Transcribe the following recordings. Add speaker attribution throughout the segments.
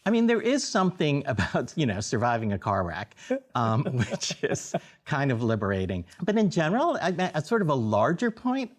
Speaker 1: I mean, there is something about, surviving a car wreck, which is kind of liberating. But in general, at sort of a larger point,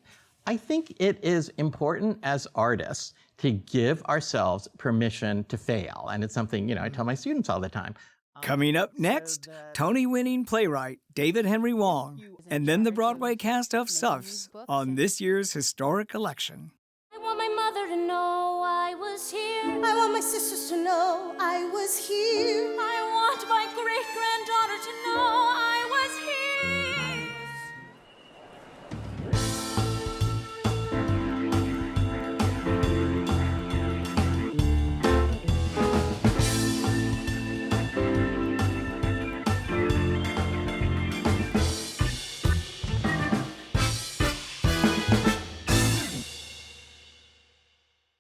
Speaker 1: I think it is important as artists to give ourselves permission to fail. And it's something, I tell my students all the time.
Speaker 2: Coming up next, Tony-winning playwright David Henry Hwang, and then the Broadway cast of Suffs on this year's historic election.
Speaker 3: I want my mother to know I was here.
Speaker 4: I want my sisters to know I was here.
Speaker 3: I want my great-granddaughter to know I was here.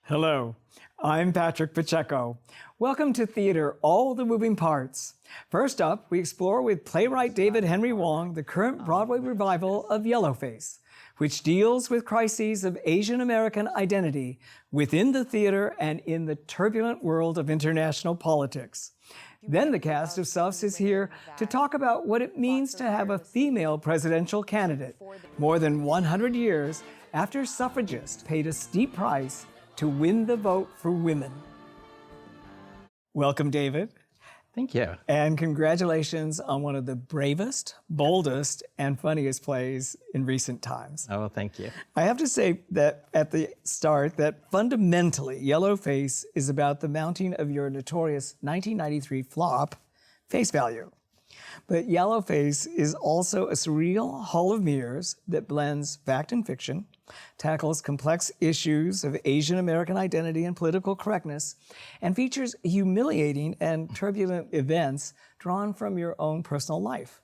Speaker 2: Hello, I'm Patrick Pacheco. Welcome to Theater, All the Moving Parts. First up, we explore with playwright David Henry Hwang the current Broadway revival of Yellowface, which deals with crises of Asian American identity within the theater and in the turbulent world of international politics. Then the cast of Suffs is here to talk about what it means to have a female presidential candidate, more than 100 years after suffragists paid a steep price to win the vote for women. Welcome, David.
Speaker 1: Thank you.
Speaker 2: And congratulations on one of the bravest, boldest, and funniest plays in recent times.
Speaker 1: Oh, well, thank you.
Speaker 2: I have to say that at the start that fundamentally Yellowface is about the mounting of your notorious 1993 flop, Face Value. But Yellowface is also a surreal hall of mirrors that blends fact and fiction, tackles complex issues of Asian American identity and political correctness, and features humiliating and turbulent events drawn from your own personal life.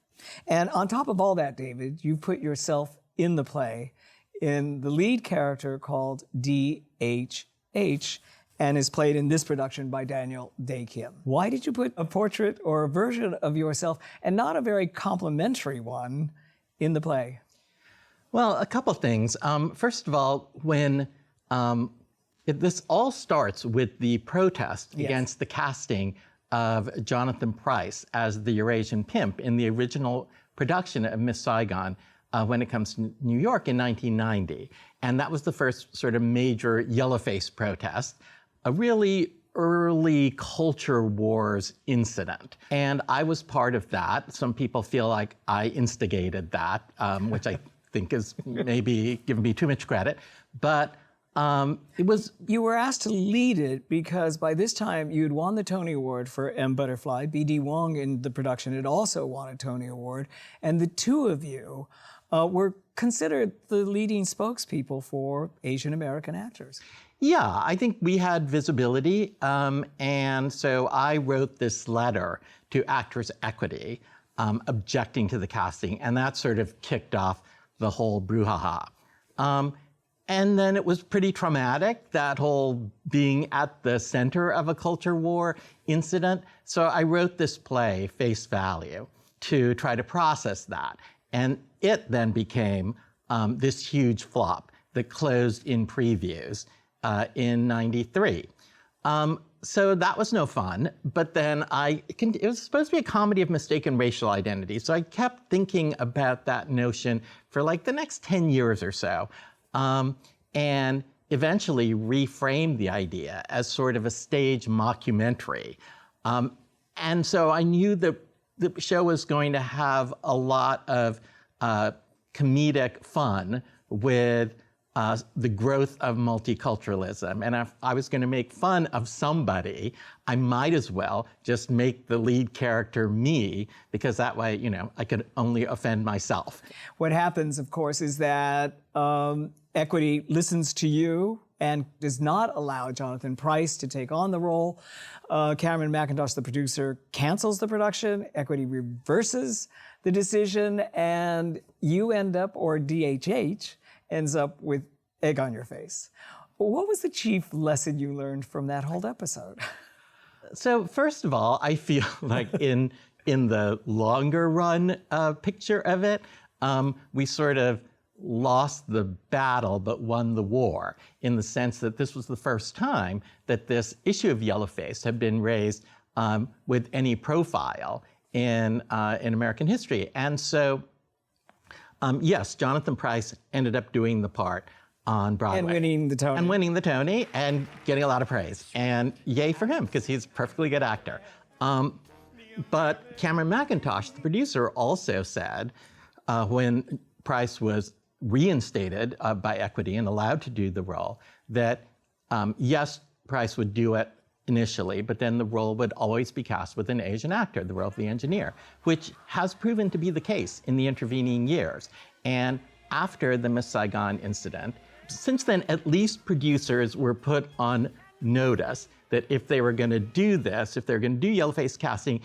Speaker 2: And on top of all that, David, you put yourself in the play in the lead character called D.H.H., and is played in this production by Daniel Dae Kim. Why did you put a portrait or a version of yourself, and not a very complimentary one, in the play?
Speaker 1: Well, a couple things. First of all, when this all starts with the protest against the casting of Jonathan Pryce as the Eurasian pimp in the original production of Miss Saigon when it comes to New York in 1990. And that was the first sort of major Yellowface protest, a really early culture wars incident. And I was part of that. Some people feel like I instigated that, which I think is maybe giving me too much credit. But it was...
Speaker 2: You were asked to lead it because by this time you'd won the Tony Award for M. Butterfly. B.D. Wong in the production had also won a Tony Award. And the two of you were considered the leading spokespeople for Asian American actors.
Speaker 1: Yeah, I think we had visibility. And so I wrote this letter to Actors Equity objecting to the casting. And that sort of kicked off the whole brouhaha. And then it was pretty traumatic, that whole being at the center of a culture war incident. So I wrote this play, Face Value, to try to process that. And it then became this huge flop that closed in previews in '93. So that was no fun, but then it was supposed to be a comedy of mistaken racial identity. So I kept thinking about that notion for like the next 10 years or so, and eventually reframed the idea as sort of a stage mockumentary. And so I knew that the show was going to have a lot of comedic fun with the growth of multiculturalism. And if I was going to make fun of somebody, I might as well just make the lead character me, because that way, I could only offend myself.
Speaker 2: What happens, of course, is that Equity listens to you and does not allow Jonathan Pryce to take on the role. Cameron McIntosh, the producer, cancels the production. Equity reverses the decision, and you end up, or DHH, ends up with egg on your face. What was the chief lesson you learned from that whole episode?
Speaker 1: So first of all, I feel like in the longer run picture of it, we sort of lost the battle but won the war, in the sense that this was the first time that this issue of yellowface had been raised with any profile in American history. And so, yes, Jonathan Pryce ended up doing the part on Broadway.
Speaker 2: And winning the Tony.
Speaker 1: And winning the Tony and getting a lot of praise. And yay for him, because he's a perfectly good actor. But Cameron Mackintosh, the producer, also said when Pryce was reinstated by Equity and allowed to do the role, that yes, Pryce would do it initially, but then the role would always be cast with an Asian actor, the role of the engineer, which has proven to be the case in the intervening years. And after the Miss Saigon incident, since then, at least producers were put on notice that if they were going to do this, if they're going to do yellowface casting,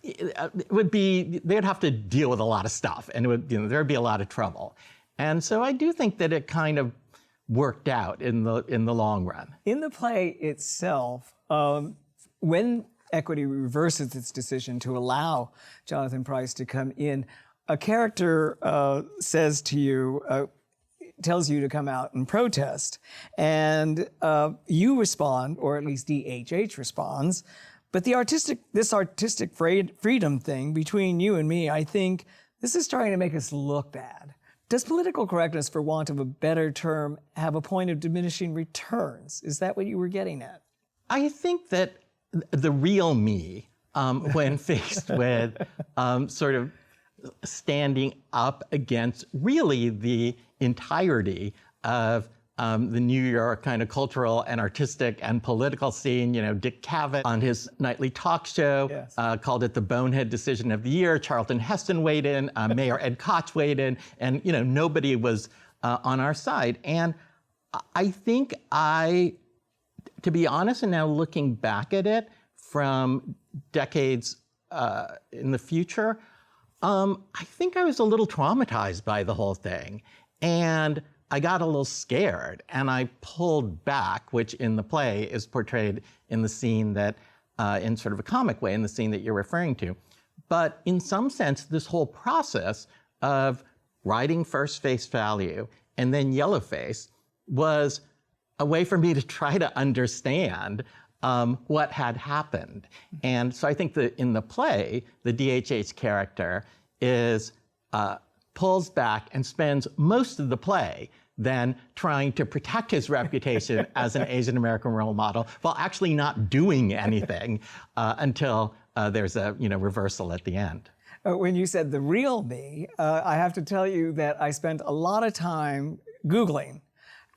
Speaker 1: it would be, they'd have to deal with a lot of stuff, and it would, there'd be a lot of trouble. And so I do think that it kind of worked out in the long run.
Speaker 2: In the play itself, when Equity reverses its decision to allow Jonathan Pryce to come in, a character says to you, tells you to come out and protest, and you respond, or at least DHH responds. But this artistic freedom thing between you and me, I think this is trying to make us look bad. Does political correctness, for want of a better term, have a point of diminishing returns? Is that what you were getting at?
Speaker 1: I think that the real me, when faced with sort of standing up against really the entirety of the New York kind of cultural and artistic and political scene. Dick Cavett on his nightly talk show called it the bonehead decision of the year. Charlton Heston weighed in, Mayor Ed Koch weighed in, and nobody was on our side. And I think to be honest, and now looking back at it from decades in the future, I think I was a little traumatized by the whole thing. And I got a little scared, and I pulled back, which in the play is portrayed in the scene that, in sort of a comic way, in the scene that you're referring to. But in some sense, this whole process of writing first Face Value and then Yellowface was a way for me to try to understand what had happened. And so I think that in the play, the DHH character pulls back and spends most of the play then trying to protect his reputation as an Asian American role model while actually not doing anything until there's a reversal at the end.
Speaker 2: When you said the real me, I have to tell you that I spent a lot of time Googling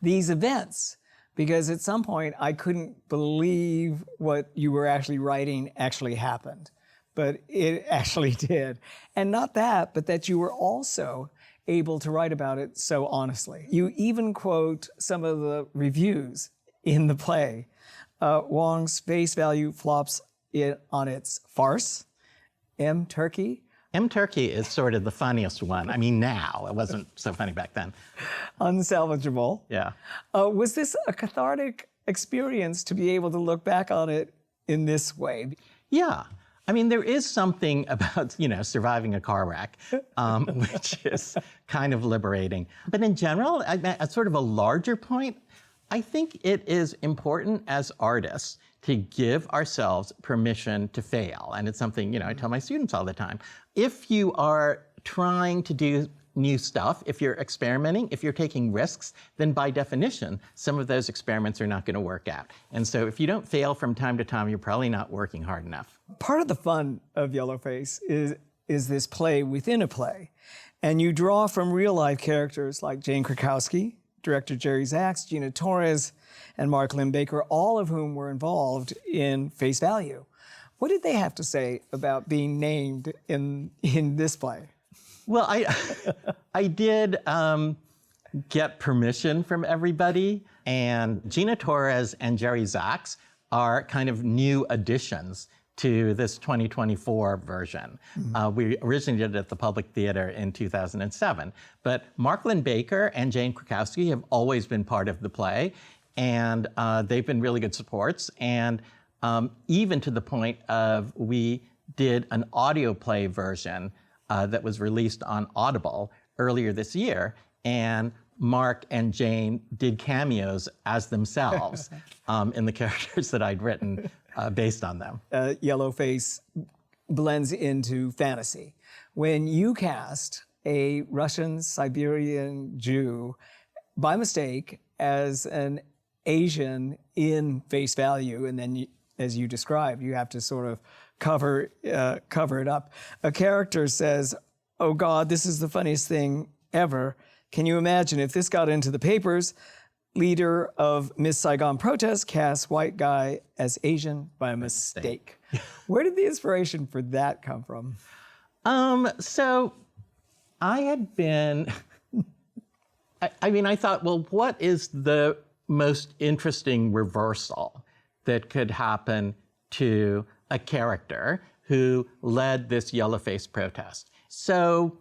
Speaker 2: these events, because at some point I couldn't believe what you were actually writing actually happened. But it actually did. And not that, but that you were also able to write about it so honestly. You even quote some of the reviews in the play. Wong's Face Value flops it on its farce. M. Turkey.
Speaker 1: M. Turkey is sort of the funniest one. I mean, now. It wasn't so funny back then.
Speaker 2: Unsalvageable.
Speaker 1: Yeah.
Speaker 2: Was this a cathartic experience to be able to look back on it in this way?
Speaker 1: Yeah. I mean, there is something about, surviving a car wreck, which is kind of liberating. But in general, at sort of a larger point, I think it is important as artists to give ourselves permission to fail. And it's something, I tell my students all the time. If you are trying to do new stuff, if you're experimenting, if you're taking risks, then by definition, some of those experiments are not going to work out. And so if you don't fail from time to time, you're probably not working hard enough.
Speaker 2: Part of the fun of Yellowface is this play within a play. And you draw from real life characters like Jane Krakowski, director Jerry Zaks, Gina Torres, and Mark Lynn-Baker, all of whom were involved in Face Value. What did they have to say about being named in this play?
Speaker 1: Well, I did get permission from everybody, and Gina Torres and Jerry Zaks are kind of new additions to this 2024 version. We originally did it at the Public Theater in 2007, but Mark Lynn-Baker and Jane Krakowski have always been part of the play, and they've been really good supports, and even to the point of we did an audio play version that was released on Audible earlier this year. and Mark and Jane did cameos as themselves in the characters that I'd written based on them.
Speaker 2: Yellowface blends into fantasy. When you cast a Russian Siberian Jew by mistake as an Asian in Face Value, and then as you described, you have to sort of cover it up. A character says, "Oh God, this is the funniest thing ever. Can you imagine if this got into the papers? Leader of Miss Saigon protest casts white guy as Asian by mistake." Where did the inspiration for that come from?
Speaker 1: So I had been, I thought, well, what is the most interesting reversal that could happen to a character who led this yellowface protest? So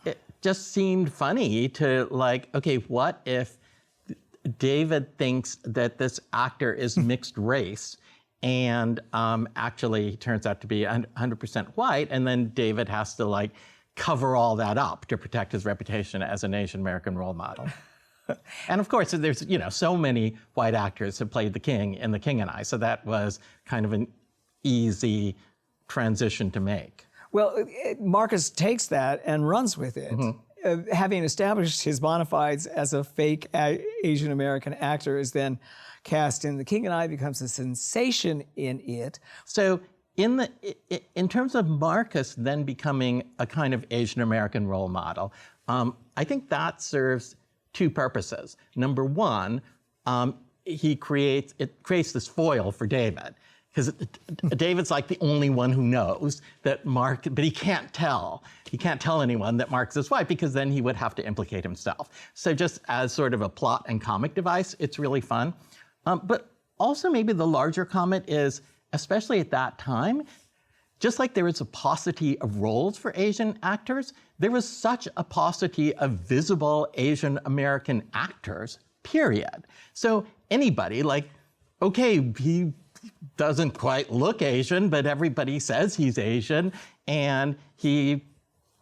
Speaker 1: it just seemed funny to okay, what if David thinks that this actor is mixed race and actually turns out to be 100% white, and then David has to cover all that up to protect his reputation as an Asian American role model. And of course, there's so many white actors have played the king in The King and I, so that was kind of an easy transition to make.
Speaker 2: Well, Marcus takes that and runs with it. Having established his bona fides as a fake Asian American actor, is then cast in The King and I, becomes a sensation in it.
Speaker 1: So in terms of Marcus then becoming a kind of Asian American role model, I think that serves two purposes. Number one, it creates this foil for David, because David's the only one who knows that Mark, but he can't tell anyone that Mark's his wife, because then he would have to implicate himself. So just as sort of a plot and comic device, it's really fun. But also maybe the larger comment is, especially at that time, just like there was a paucity of roles for Asian actors, there was such a paucity of visible Asian American actors, period. So anybody, okay, he doesn't quite look Asian, but everybody says he's Asian, and he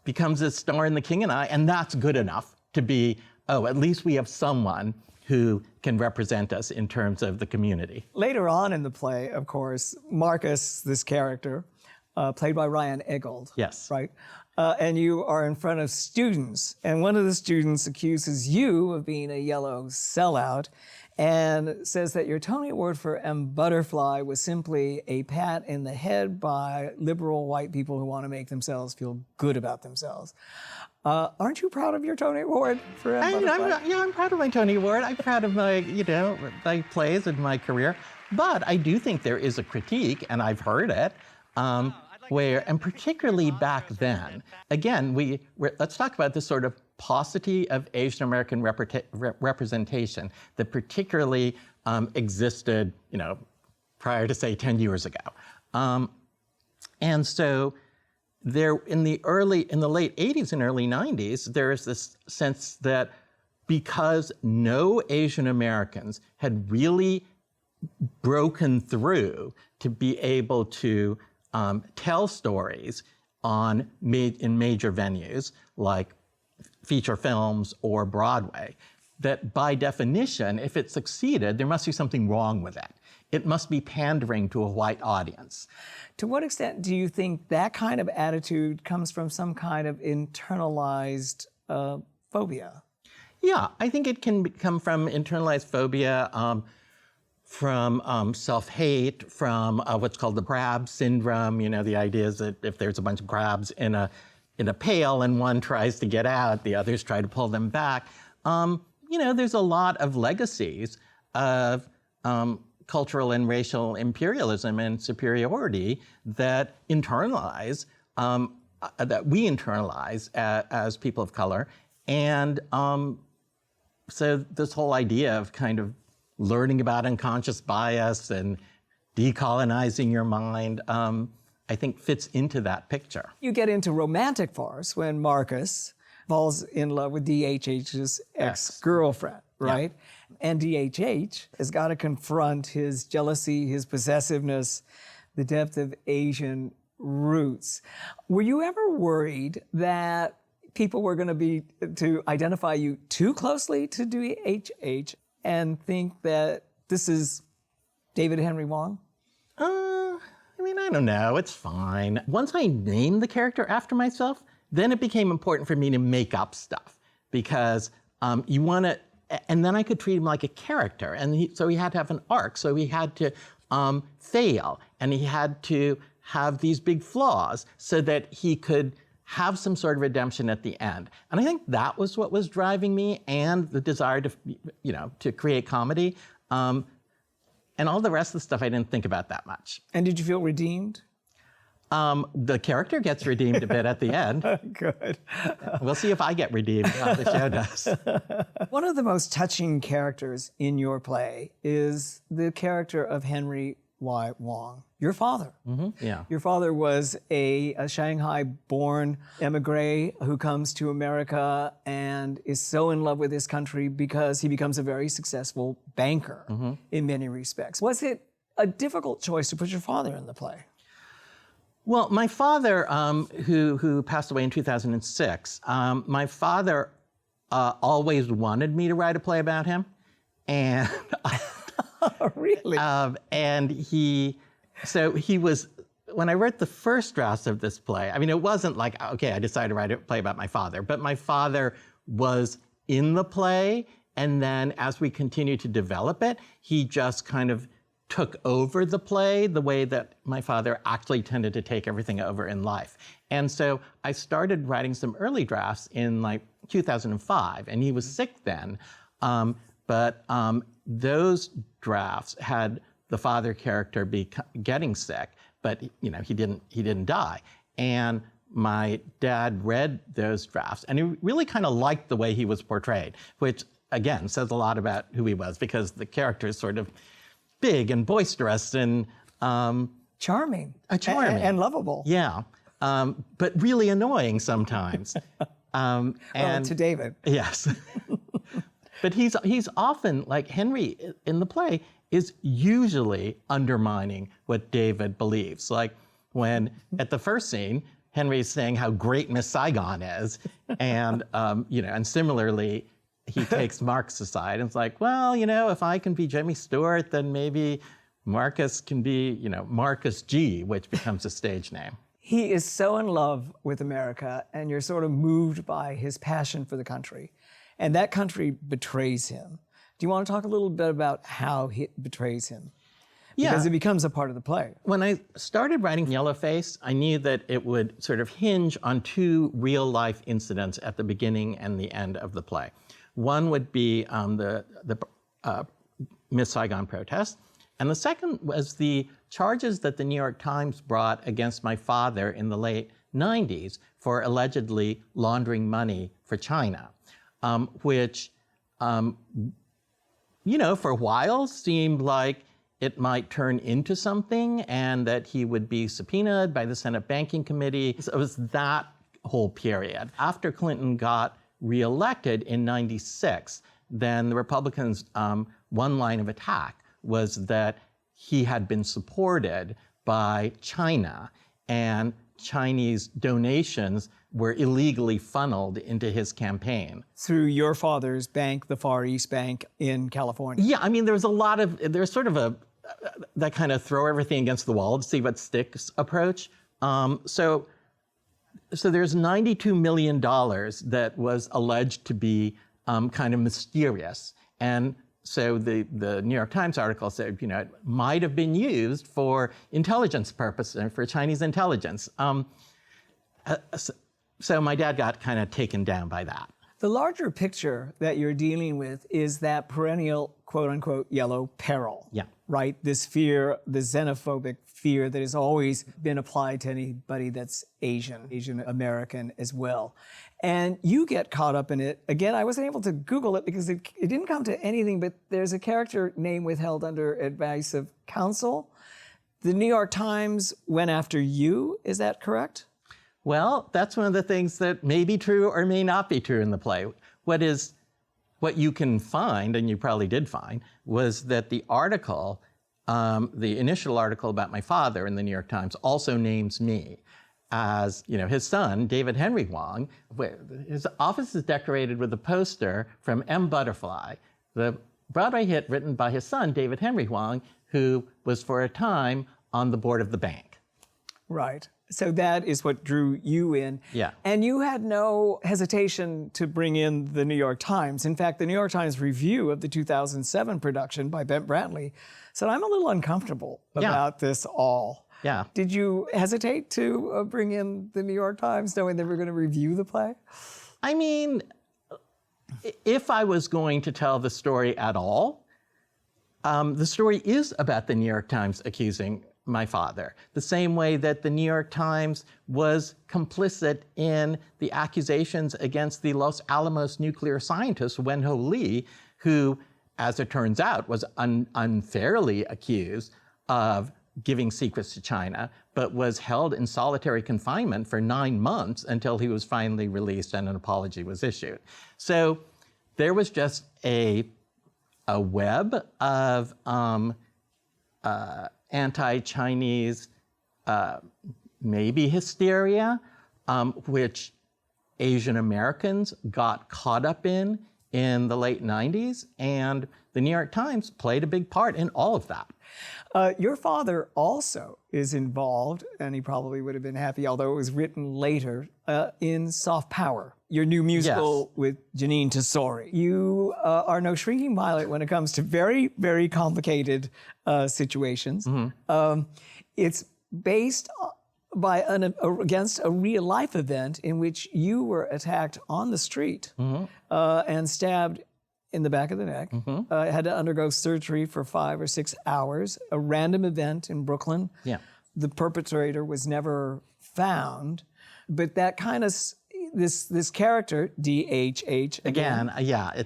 Speaker 1: becomes a star in The King and I, and that's good enough to be, oh, at least we have someone who can represent us in terms of the community.
Speaker 2: Later on in the play, of course, Marcus, this character, played by Ryan Eggold.
Speaker 1: Yes.
Speaker 2: Right? And you are in front of students, and one of the students accuses you of being a yellow sellout and says that your Tony Award for M. Butterfly was simply a pat in the head by liberal white people who want to make themselves feel good about themselves. Aren't you proud of your Tony Award for M. Butterfly?
Speaker 1: I'm proud of my Tony Award. I'm proud of my, my plays and my career. But I do think there is a critique, and I've heard it, where, and particularly back then, again, let's talk about this sort of paucity of Asian American representation that particularly existed, prior to say 10 years ago. And so there, in the late 80s and early 90s, there is this sense that because no Asian Americans had really broken through to be able to tell stories in major venues like feature films or Broadway, that by definition, if it succeeded, there must be something wrong with it. It must be pandering to a white audience.
Speaker 2: To what extent do you think that kind of attitude comes from some kind of internalized phobia?
Speaker 1: Yeah, I think it can come from internalized phobia, from self-hate, from what's called the crab syndrome. The idea is that if there's a bunch of crabs in a pail and one tries to get out, the others try to pull them back. There's a lot of legacies of cultural and racial imperialism and superiority that we internalize as people of color. And so this whole idea of kind of learning about unconscious bias and decolonizing your mind, I think fits into that picture.
Speaker 2: You get into romantic farce when Marcus falls in love with DHH's ex-girlfriend, right? Yeah. And DHH has got to confront his jealousy, his possessiveness, the depth of Asian roots. Were you ever worried that people were going to identify you too closely to DHH and think that this is David Henry Hwang?
Speaker 1: I mean, I don't know. It's fine. Once I named the character after myself, then it became important for me to make up stuff because you want to, and then I could treat him like a character. And so he had to have an arc. So he had to fail, and he had to have these big flaws so that he could have some sort of redemption at the end. And I think that was what was driving me, and the desire to, to create comedy. And all the rest of the stuff I didn't think about that much.
Speaker 2: And did you feel redeemed?
Speaker 1: The character gets redeemed a bit at the end.
Speaker 2: Good.
Speaker 1: We'll see if I get redeemed, how the show does.
Speaker 2: One of the most touching characters in your play is the character of Henry Y. Hwang, your father.
Speaker 1: Yeah.
Speaker 2: Your father was a Shanghai-born emigre who comes to America and is so in love with his country because he becomes a very successful banker in many respects. Was it a difficult choice to put your father in the play?
Speaker 1: Well, my father, who passed away in 2006, my father always wanted me to write a play about him. And
Speaker 2: Really?
Speaker 1: and he was, when I wrote the first drafts of this play, I mean, it wasn't like, okay, I decided to write a play about my father, but my father was in the play. And then as we continued to develop it, he just kind of took over the play the way that my father actually tended to take everything over in life. And so I started writing some early drafts in like 2005, and he was sick then. But those drafts had the father character getting sick, but he didn't die. And my dad read those drafts, and he really kind of liked the way he was portrayed, which again says a lot about who he was, because the character is sort of big and boisterous and
Speaker 2: Charming.
Speaker 1: Charming
Speaker 2: And lovable.
Speaker 1: Yeah, but really annoying sometimes.
Speaker 2: Well, to David.
Speaker 1: Yes. But he's often, like Henry in the play, is usually undermining what David believes. Like when, at the first scene, Henry's saying how great Miss Saigon is, and and similarly, he takes Marcus aside and it's like, well, if I can be Jimmy Stewart, then maybe Marcus can be, Marcus G, which becomes a stage name.
Speaker 2: He is so in love with America, and you're sort of moved by his passion for the country. And that country betrays him. Do you want to talk a little bit about how it betrays him? Because it becomes a part of the play.
Speaker 1: When I started writing Yellowface, I knew that it would sort of hinge on two real-life incidents at the beginning and the end of the play. One would be the Miss Saigon protest, and the second was the charges that the New York Times brought against my father in the late 90s for allegedly laundering money for China. Which, for a while seemed like it might turn into something and that he would be subpoenaed by the Senate Banking Committee. So it was that whole period. After Clinton got reelected in '96, then the Republicans' one line of attack was that he had been supported by China, and Chinese donations were illegally funneled into his campaign.
Speaker 2: Through your father's bank, the Far East Bank in California.
Speaker 1: Yeah, I mean, there's sort of that kind of throw everything against the wall to see what sticks approach. So there's $92 million that was alleged to be kind of mysterious. And so the New York Times article said, it might have been used for intelligence purposes, for Chinese intelligence. So my dad got kind of taken down by that.
Speaker 2: The larger picture that you're dealing with is that perennial, quote unquote, yellow peril.
Speaker 1: Yeah.
Speaker 2: Right? This fear, the xenophobic fear that has always been applied to anybody that's Asian American as well. And you get caught up in it. Again, I wasn't able to Google it because it didn't come to anything, but there's a character name withheld under advice of counsel. The New York Times went after you, is that correct?
Speaker 1: Well, that's one of the things that may be true or may not be true in the play. What you can find, and you probably did find, was that the article, the initial article about my father in the New York Times also names me. as his son, David Henry Hwang. His office is decorated with a poster from M. Butterfly, the Broadway hit written by his son, David Henry Hwang, who was for a time on the board of the bank.
Speaker 2: Right. So that is what drew you in.
Speaker 1: Yeah.
Speaker 2: And you had no hesitation to bring in the New York Times. In fact, the New York Times review of the 2007 production by Bent Brantley said, I'm a little uncomfortable about this all.
Speaker 1: Yeah.
Speaker 2: Did you hesitate to bring in the New York Times knowing they were going to review the play?
Speaker 1: I mean, if I was going to tell the story at all, the story is about the New York Times accusing my father, the same way that the New York Times was complicit in the accusations against the Los Alamos nuclear scientist Wen-Ho Lee, who, as it turns out, was unfairly accused of giving secrets to China, but was held in solitary confinement for 9 months until he was finally released and an apology was issued. So there was just a web of anti-Chinese, maybe hysteria, which Asian Americans got caught up in the late 90s, and the New York Times played a big part in all of that.
Speaker 2: Your father also is involved, and he probably would have been happy, although it was written later, in Soft Power, your new musical with Jeanine Tesori. You are no shrinking violet when it comes to very, very complicated situations. It's based against a real life event in which you were attacked on the street and stabbed in the back of the neck, had to undergo surgery for 5 or 6 hours, a random event in Brooklyn.
Speaker 1: Yeah.
Speaker 2: The perpetrator was never found, but that kind of, this character, DHH,
Speaker 1: Again, yeah,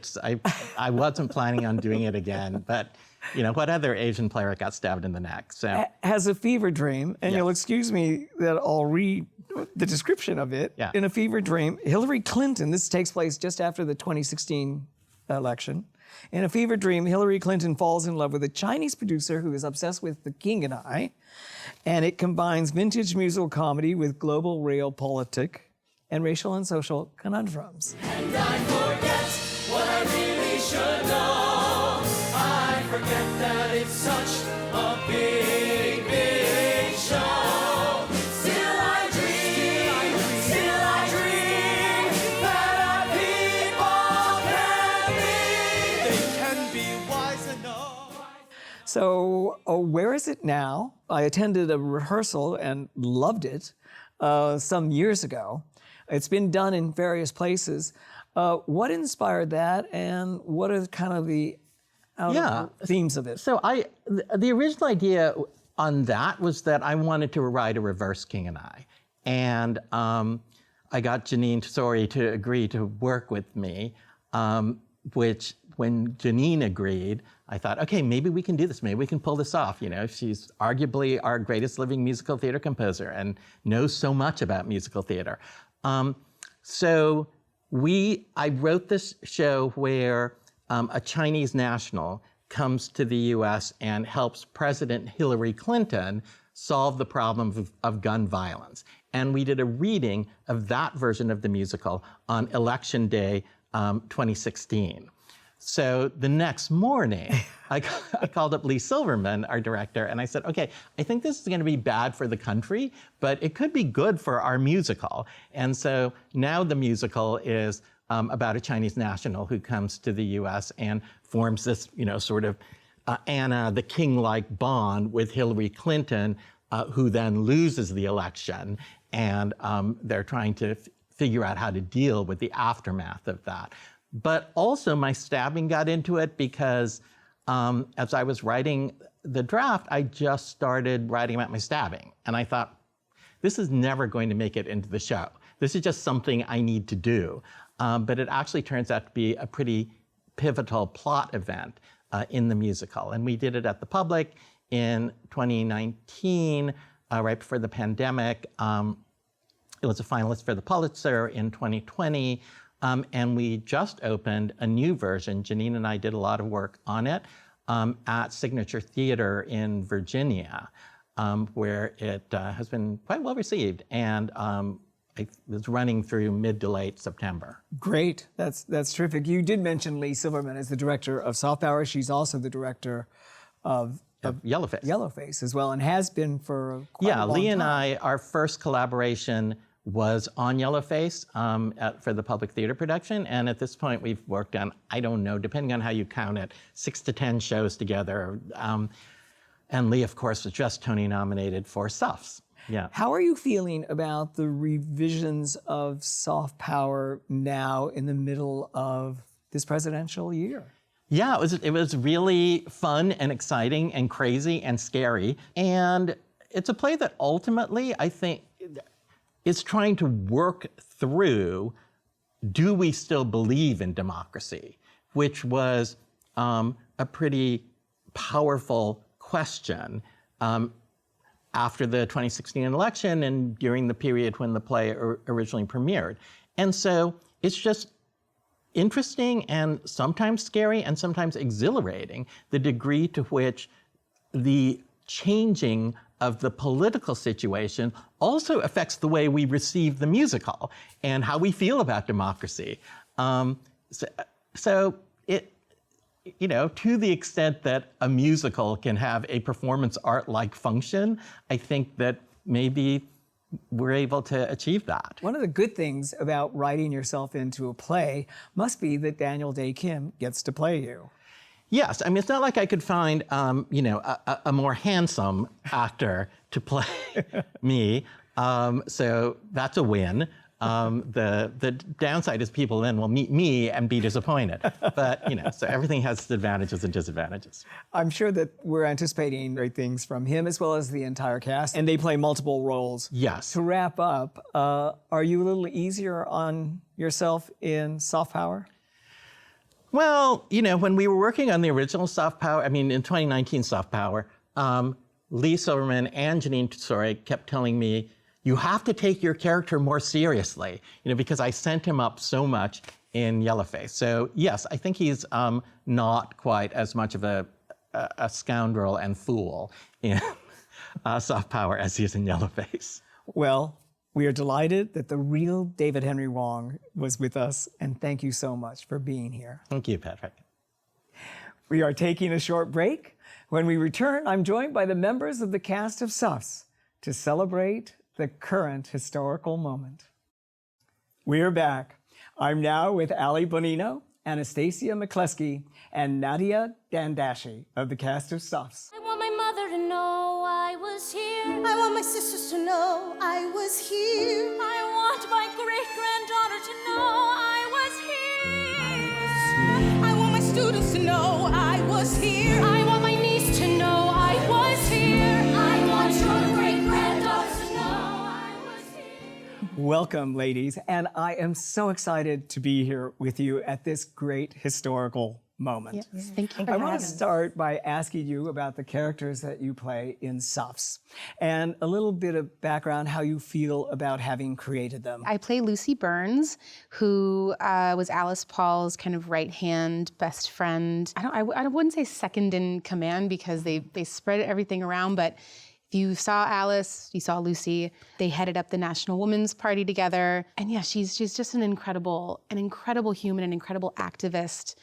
Speaker 1: I wasn't planning on doing it again, but what other Asian player got stabbed in the neck? So
Speaker 2: has a fever dream, and you'll excuse me that I'll read the description of it.
Speaker 1: Yeah.
Speaker 2: In a fever dream, Hillary Clinton, this takes place just after the 2016 election. In a fever dream, Hillary Clinton falls in love with a Chinese producer who is obsessed with The King and I, and it combines vintage musical comedy with global realpolitik and racial and social conundrums.
Speaker 5: And I forget what I really should know. I forget that it's such a big, big show. Still I dream that our people can be. They can be wise enough.
Speaker 2: So, where is it now? I attended a rehearsal and loved it some years ago. It's been done in various places. What inspired that, and what are kind of the themes of it?
Speaker 1: So the original idea on that was that I wanted to write a reverse King and I. And I got Jeanine Tesori to agree to work with me, which when Jeanine agreed, I thought, okay, maybe we can do this. Maybe we can pull this off. She's arguably our greatest living musical theater composer and knows so much about musical theater. So I wrote this show where a Chinese national comes to the US and helps President Hillary Clinton solve the problem of gun violence. And we did a reading of that version of the musical on Election Day 2016. So the next morning, I called up Lee Silverman, our director, and I said, okay, I think this is going to be bad for the country, but it could be good for our musical. And so now the musical is about a Chinese national who comes to the US and forms this, sort of Anna the King-like bond with Hillary Clinton, who then loses the election. And they're trying to figure out how to deal with the aftermath of that. But also my stabbing got into it because as I was writing the draft, I just started writing about my stabbing. And I thought, this is never going to make it into the show. This is just something I need to do. But it actually turns out to be a pretty pivotal plot event in the musical. And we did it at the Public in 2019, right before the pandemic. It was a finalist for the Pulitzer in 2020. And we just opened a new version. Jeanine and I did a lot of work on it at Signature Theater in Virginia. where it has been quite well received, and it's running through mid to late September.
Speaker 2: Great, that's terrific. You did mention Lee Silverman as the director of Soft Power. She's also the director of
Speaker 1: Yellowface.
Speaker 2: Yellowface as well, and has been for quite a long
Speaker 1: Lee
Speaker 2: time.
Speaker 1: and I, our first collaboration was on Yellowface for the public theater production, and at this point we've worked on, I don't know, depending on how you count it, 6 to 10 shows together. And Lee, of course, was just Tony nominated for Suffs. Yeah.
Speaker 2: How are you feeling about the revisions of Soft Power now in the middle of this presidential year?
Speaker 1: Yeah, it was really fun and exciting and crazy and scary. And it's a play that ultimately, I think, is trying to work through, do we still believe in democracy? Which was a pretty powerful question after the 2016 election and during the period when the play originally premiered. And so it's just interesting and sometimes scary and sometimes exhilarating, the degree to which the changing of the political situation also affects the way we receive the musical and how we feel about democracy. So it, you know, to the extent that a musical can have a performance art-like function, I think that maybe we're able to achieve that.
Speaker 2: One of the good things about writing yourself into a play must be that Daniel Day Kim gets to play you.
Speaker 1: Yes, I mean, it's not like I could find, you know, a more handsome actor to play me, so that's a win. The downside is people then will meet me and be disappointed. But, you know, so everything has its advantages and disadvantages.
Speaker 2: I'm sure that we're anticipating great things from him as well as the entire cast, and they play multiple roles.
Speaker 1: Yes.
Speaker 2: To wrap up, are you a little easier on yourself in Soft Power?
Speaker 1: Well, you know, when we were working on the original Soft Power, I mean, in 2019 Soft Power, Lee Silverman and Janine Tesori kept telling me, you have to take your character more seriously, you know, because I sent him up so much in Yellowface. So yes, I think he's not quite as much of a scoundrel and fool in Soft Power as he is in Yellowface.
Speaker 2: Well, we are delighted that the real David Henry Wong was with us, and thank you so much for being here.
Speaker 1: Thank you, Patrick.
Speaker 2: We are taking a short break. When we return, I'm joined by the members of the cast of Suffs to celebrate the current historical moment. We're back. I'm now with Ali Bonino, Anastasia McCleskey, and Nadia Dandashi of the cast of Suffs.
Speaker 3: I want my mother to know I was here.
Speaker 4: I want my sisters to know I was here.
Speaker 3: I want my great-granddaughter to know I was here.
Speaker 4: I want my students to know I was here.
Speaker 3: I want my niece to know I was here. I want your great-granddaughter to know I was here.
Speaker 2: Welcome, ladies, and I am so excited to be here with you at this great historical moment.
Speaker 6: Thank you.
Speaker 2: I want to start by asking you about the characters that you play in Suffs and a little bit of background how you feel about having created them.
Speaker 6: I play Lucy Burns, who was Alice Paul's kind of right-hand best friend. I wouldn't say second in command because they spread everything around, but if you saw Alice, you saw Lucy. They headed up the National Women's Party together. And yeah, she's just an incredible human, an incredible activist.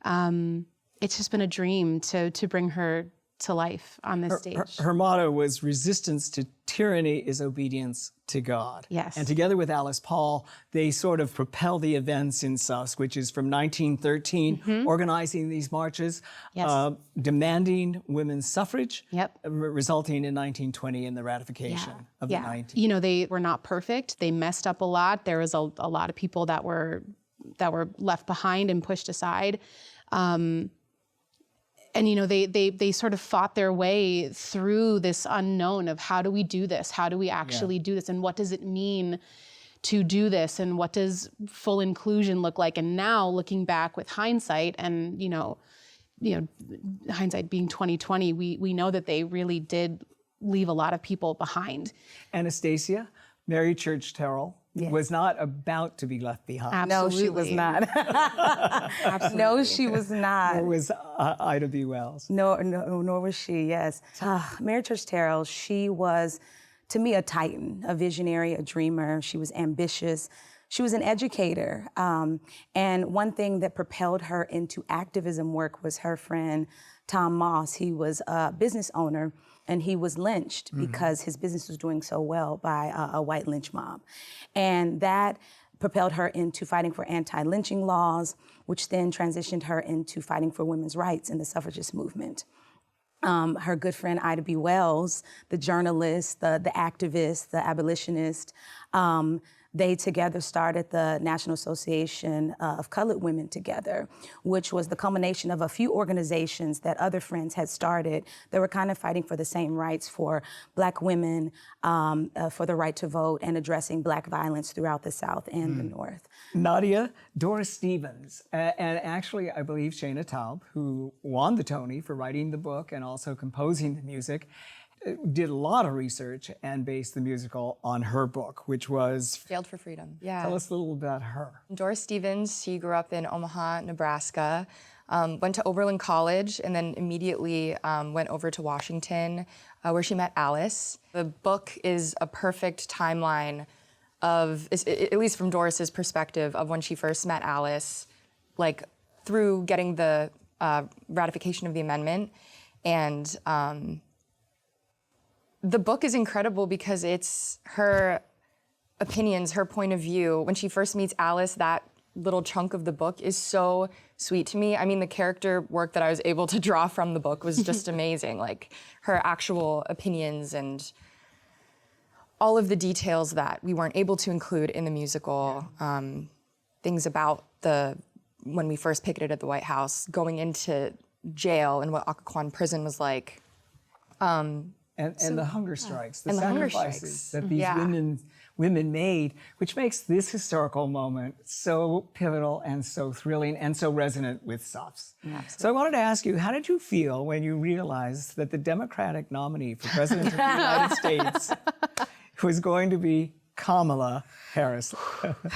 Speaker 6: It's just been a dream to bring her to life on this stage.
Speaker 2: Her motto was resistance to tyranny is obedience to God.
Speaker 6: Yes.
Speaker 2: And together with Alice Paul, they sort of propel the events in Suffs, which is from 1913, organizing these marches,
Speaker 6: Yes.
Speaker 2: demanding women's suffrage,
Speaker 6: Yep.
Speaker 2: resulting in 1920 in the ratification of the 19.
Speaker 6: You know, they were not perfect. They messed up a lot. There was a lot of people that were left behind and pushed aside. And you know, they sort of fought their way through this unknown of how do we do this? How do we actually do this? And what does it mean to do this? And what does full inclusion look like? And now looking back with hindsight and, you know, hindsight being 2020, we know that they really did leave a lot of people behind.
Speaker 2: Anastasia, Mary Church Terrell, was not about to be left behind.
Speaker 7: No, she was not. No, she was not.
Speaker 2: Or was Ida B. Wells.
Speaker 7: No, nor was she, yes. Mary Church Terrell, she was, to me, a titan, a visionary, a dreamer. She was ambitious. She was an educator. And one thing that propelled her into activism work was her friend, Tom Moss. He was a business owner, and he was lynched because his business was doing so well by a white lynch mob. And that propelled her into fighting for anti-lynching laws, which then transitioned her into fighting for women's rights in the suffragist movement. Her good friend Ida B. Wells, the journalist, the activist, the abolitionist, they together started the National Association of Colored Women together, which was the culmination of a few organizations that other friends had started that were kind of fighting for the same rights for Black women, for the right to vote, and addressing Black violence throughout the South and the North.
Speaker 2: Nadia, Doris Stevens, and actually, I believe Shana Taub, who won the Tony for writing the book and also composing the music, did a lot of research and based the musical on her book, which was
Speaker 8: Jailed for Freedom. Yeah.
Speaker 2: Tell us a little about her.
Speaker 8: Doris Stevens, she grew up in Omaha, Nebraska, went to Oberlin College, and then immediately went over to Washington, where she met Alice. The book is a perfect timeline of, at least from Doris's perspective, of when she first met Alice, like through getting the ratification of the amendment. And the book is incredible because it's her opinions, her point of view. When she first meets Alice, that little chunk of the book is so sweet to me. I mean, the character work that I was able to draw from the book was just amazing. Like her actual opinions and all of the details that we weren't able to include in the musical. Things about when we first picketed at the White House, going into jail and what Occoquan prison was like.
Speaker 2: And the hunger strikes, the
Speaker 8: and the hunger
Speaker 2: sacrifices
Speaker 8: strikes.
Speaker 2: that these women made, which makes this historical moment so pivotal and so thrilling and so resonant with SUFS. So I wanted to ask you, how did you feel when you realized that the Democratic nominee for President of the United States was going to be Kamala Harris?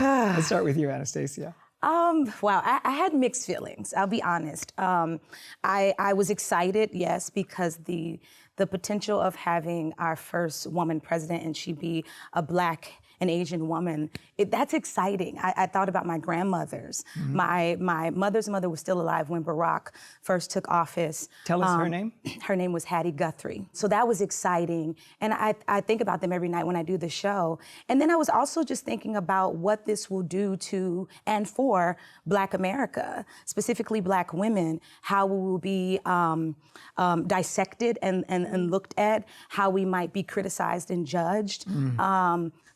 Speaker 2: Let's start with you, Anastasia.
Speaker 7: Wow, I had mixed feelings, I'll be honest. I was excited, yes, because the potential of having our first woman president and she be a Black and Asian woman, that's exciting. I thought about my grandmothers. My mother's mother was still alive when Barack first took office.
Speaker 2: Tell us her name.
Speaker 7: Her name was Hattie Guthrie. So that was exciting. And I think about them every night when I do the show. And then I was also just thinking about what this will do to and for Black America, specifically Black women, how we will be dissected and looked at, how we might be criticized and judged.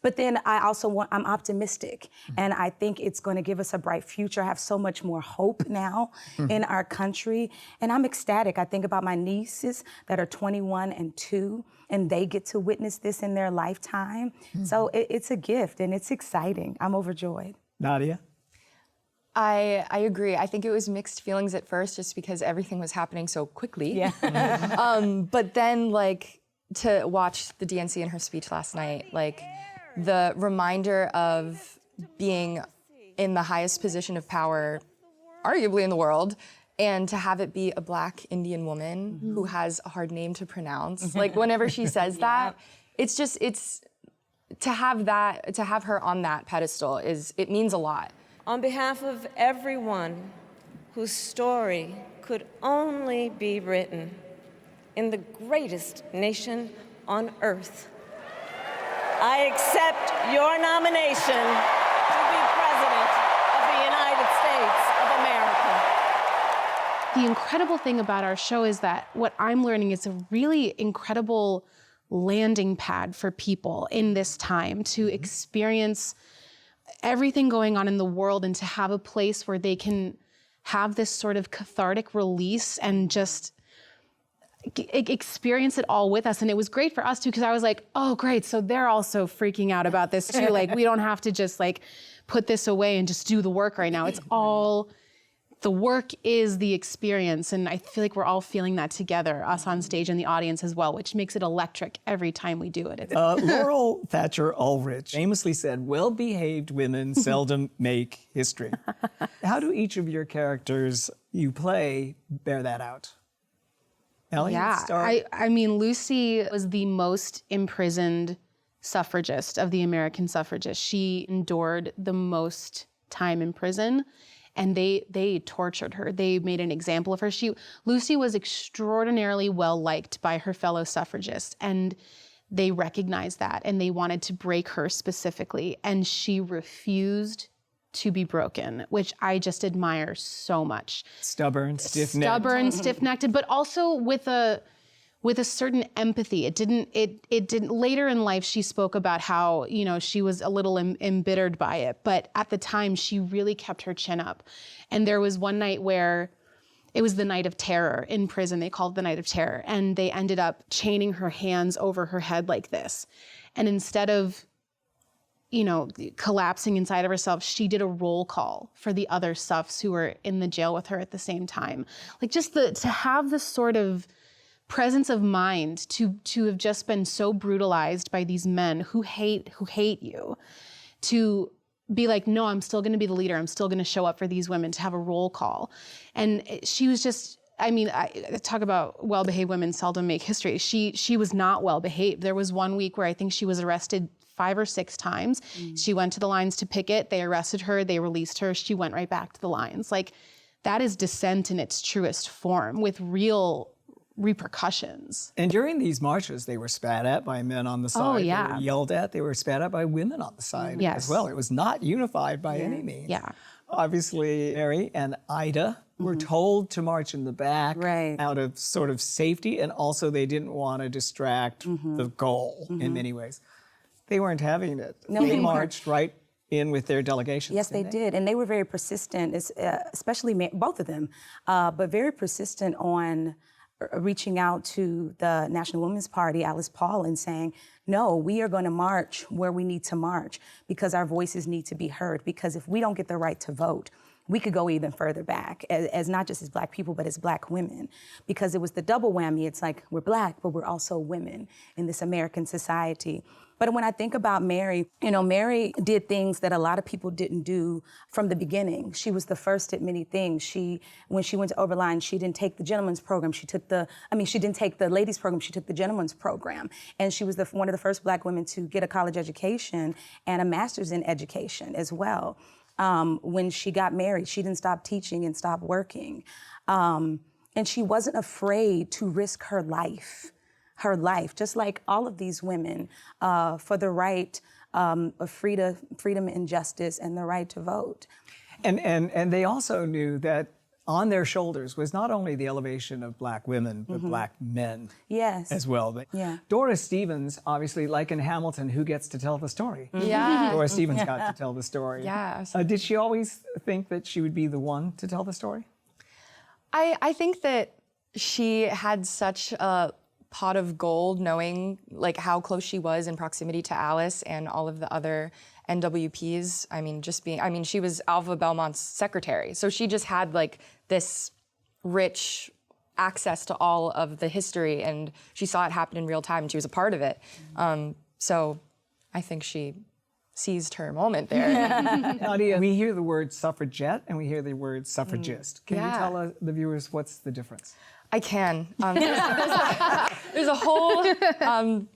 Speaker 7: But then I'm optimistic, and I think it's going to give us a bright future. I have so much more hope now in our country, and I'm ecstatic. I think about my nieces that are 21 and 2, and they get to witness this in their lifetime. So it's a gift, and it's exciting. I'm overjoyed.
Speaker 2: Nadia?
Speaker 8: I agree. I think it was mixed feelings at first just because everything was happening so quickly.
Speaker 7: Yeah.
Speaker 8: But then, like, to watch the DNC in her speech last night, like, the reminder of being in the highest position of power, arguably in the world, and to have it be a Black Indian woman who has a hard name to pronounce. Like, whenever she says that, it's to have her on that pedestal it means a lot.
Speaker 9: On behalf of everyone whose story could only be written in the greatest nation on earth, I accept your nomination to be President of the United States of America.
Speaker 6: The incredible thing about our show is that what I'm learning is a really incredible landing pad for people in this time to experience everything going on in the world and to have a place where they can have this sort of cathartic release and just experience it all with us. And it was great for us too, because I was like, oh great, so they're also freaking out about this too. Like, we don't have to just like put this away and just do the work right now. It's all the work is the experience, and I feel like we're all feeling that together, us on stage and the audience as well, which makes it electric every time we do it.
Speaker 2: Laurel Thatcher Ulrich famously said, "Well-behaved women seldom make history." How do each of your characters you play bear that out? Ellie,
Speaker 6: Yeah,
Speaker 2: let's start.
Speaker 6: I mean, Lucy was the most imprisoned suffragist of the American suffragists. She endured the most time in prison, and they tortured her. They made an example of her. Lucy was extraordinarily well liked by her fellow suffragists, and they recognized that, and they wanted to break her specifically, and she refused to be broken, which I just admire so much.
Speaker 2: Stubborn,
Speaker 6: Stiff-necked, but also with a certain empathy. It didn't later in life she spoke about how, you know, she was a little embittered by it, but at the time she really kept her chin up. And there was one night where it was the night of terror in prison. They called it the night of terror, and they ended up chaining her hands over her head like this. And instead of, you know, collapsing inside of herself, she did a roll call for the other suffs who were in the jail with her at the same time. Like, just to have this sort of presence of mind to have just been so brutalized by these men who hate you, to be like, no, I'm still going to be the leader. I'm still going to show up for these women, to have a roll call. And she was just, I mean, I talk about well-behaved women seldom make history. She was not well-behaved. There was one week where I think she was arrested 5 or 6 times. She went to the lines to picket. They arrested her. They released her. She went right back to the lines. Like, that is dissent in its truest form, with real repercussions.
Speaker 2: And during these marches, they were spat at by men on the side. They
Speaker 6: yeah.
Speaker 2: were yelled at. They were spat at by women on the side
Speaker 6: Yes.
Speaker 2: as well. It was not unified by any means.
Speaker 6: Yeah.
Speaker 2: Obviously, Mary and Ida were told to march in the back out of sort of safety, and also they didn't want to distract the goal in many ways. They weren't having it.
Speaker 7: No,
Speaker 2: they
Speaker 7: they
Speaker 2: marched right in with their delegations.
Speaker 7: Yes, they did, and they were very persistent, especially both of them, but very persistent on reaching out to the National Women's Party, Alice Paul, and saying, no, we are going to march where we need to march because our voices need to be heard. Because if we don't get the right to vote, we could go even further back, as not just as Black people, but as Black women. Because it was the double whammy. It's like, we're Black, but we're also women in this American society. But when I think about Mary, you know, Mary did things that a lot of people didn't do from the beginning. She was the first at many things. When she went to Oberlin, she didn't take the gentleman's program. She didn't take the ladies' program. She took the gentleman's program. And she was one of the first Black women to get a college education and a master's in education as well. When she got married, she didn't stop teaching and stop working. And she wasn't afraid to risk her life, just like all of these women, for the right of freedom and justice and the right to vote.
Speaker 2: And they also knew that on their shoulders was not only the elevation of Black women, but Black men as well. But Doris Stevens, obviously, like in Hamilton, who gets to tell the story?
Speaker 8: Yeah.
Speaker 2: Doris Stevens got to tell the story.
Speaker 8: Yeah.
Speaker 2: Did she always think that she would be the one to tell the story?
Speaker 8: I think that she had such a pot of gold, knowing like how close she was in proximity to Alice and all of the other NWPs. I mean, she was Alva Belmont's secretary. So she just had like this rich access to all of the history, and she saw it happen in real time, and she was a part of it. So I think she seized her moment there.
Speaker 2: Nadia, we hear the word suffragette and we hear the word suffragist. Can you tell the viewers what's the difference?
Speaker 8: I can. There's a whole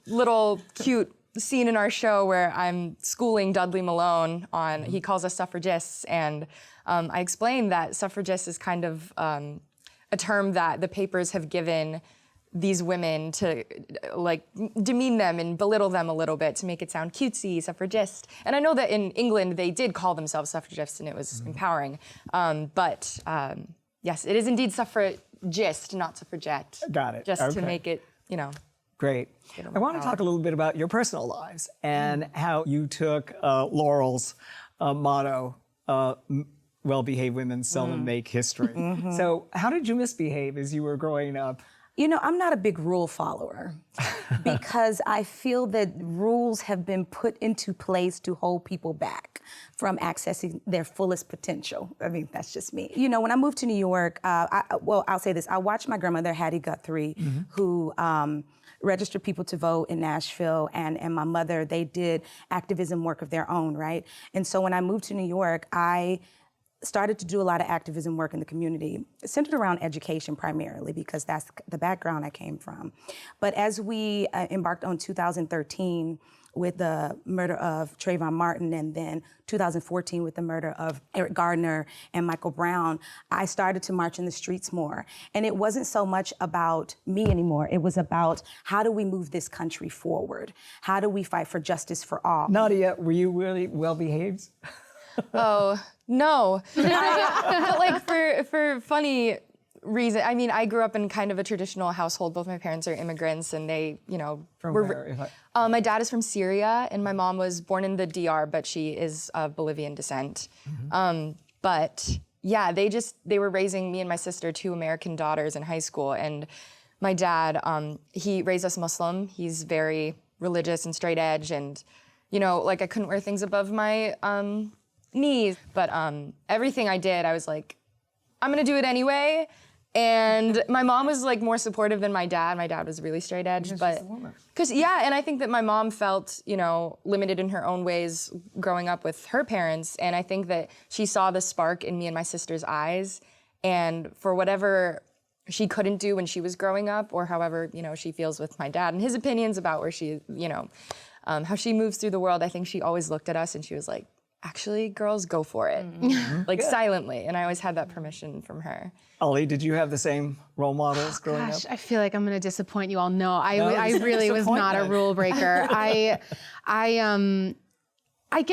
Speaker 8: little cute scene in our show where I'm schooling Dudley Malone on, he calls us suffragists, and I explained that suffragist is kind of a term that the papers have given these women to like demean them and belittle them a little bit to make it sound cutesy, suffragist. And I know that in England they did call themselves suffragists and it was empowering. But yes, it is indeed suffragist, not suffragette.
Speaker 2: Got it.
Speaker 8: Just to make it, you know.
Speaker 2: Great. I want to talk a little bit about your personal lives and how you took Laurel's motto, well-behaved women seldom make history. So how did you misbehave as you were growing up?
Speaker 7: You know, I'm not a big rule follower because I feel that rules have been put into place to hold people back from accessing their fullest potential. I mean, that's just me. You know, when I moved to New York, I'll say this. I watched my grandmother, Hattie Guthrie, who registered people to vote in Nashville, and my mother, they did activism work of their own, right? And so when I moved to New York, I started to do a lot of activism work in the community, centered around education primarily, because that's the background I came from. But as we embarked on 2013 with the murder of Trayvon Martin, and then 2014 with the murder of Eric Gardner and Michael Brown, I started to march in the streets more. And it wasn't so much about me anymore. It was about, how do we move this country forward? How do we fight for justice for all?
Speaker 2: Nadia, were you really well behaved?
Speaker 8: Oh, no. But like for funny reason, I mean, I grew up in kind of a traditional household. Both my parents are immigrants, and they, you know,
Speaker 2: From where?
Speaker 8: my dad is from Syria, and my mom was born in the DR, but she is of Bolivian descent. But yeah, they were raising me and my sister, 2 American daughters in high school, and my dad, he raised us Muslim. He's very religious and straight edge, and you know, like I couldn't wear things above my knees, but everything I did, I was like, I'm gonna do it anyway. And my mom was like more supportive than my dad. My dad was really straight edge, but and I think that my mom felt, you know, limited in her own ways growing up with her parents, and I think that she saw the spark in me and my sister's eyes, and for whatever she couldn't do when she was growing up, or however, you know, she feels with my dad and his opinions about where she, you know, how she moves through the world, I think she always looked at us and she was like, actually, girls, go for it. Like silently. And I always had that permission from her.
Speaker 2: Ali, did you have the same role models growing
Speaker 6: Gosh,
Speaker 2: up?
Speaker 6: I feel like I'm going to disappoint you all. No, I
Speaker 2: this is
Speaker 6: really was not a
Speaker 2: disappointment.
Speaker 6: rule breaker. I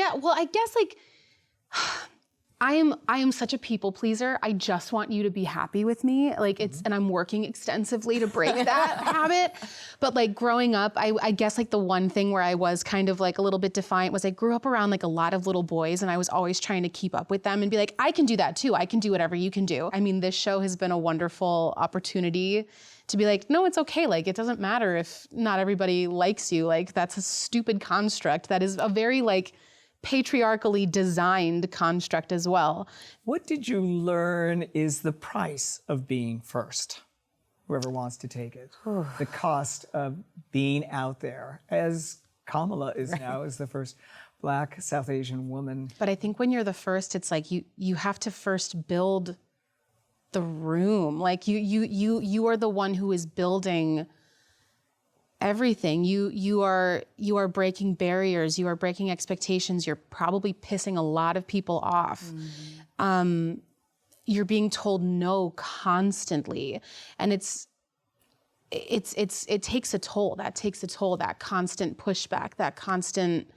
Speaker 6: guess like I am such a people pleaser. I just want you to be happy with me. Like and I'm working extensively to break that habit. But like growing up, I guess like the one thing where I was kind of like a little bit defiant was I grew up around like a lot of little boys, and I was always trying to keep up with them and be like, I can do that too. I can do whatever you can do. I mean, this show has been a wonderful opportunity to be like, no, it's okay. Like, it doesn't matter if not everybody likes you. Like, that's a stupid construct. That is a very like patriarchally designed construct as well.
Speaker 2: What did you learn is the price of being first? Whoever wants to take it. The cost of being out there, as Kamala is now, as the first Black South Asian woman.
Speaker 6: But I think when you're the first, it's like you have to first build the room. Like you are the one who is building everything. You are breaking barriers. You are breaking expectations. You're probably pissing a lot of people off. You're being told no constantly, and it takes a toll. That takes a toll. That constant pushback. That constant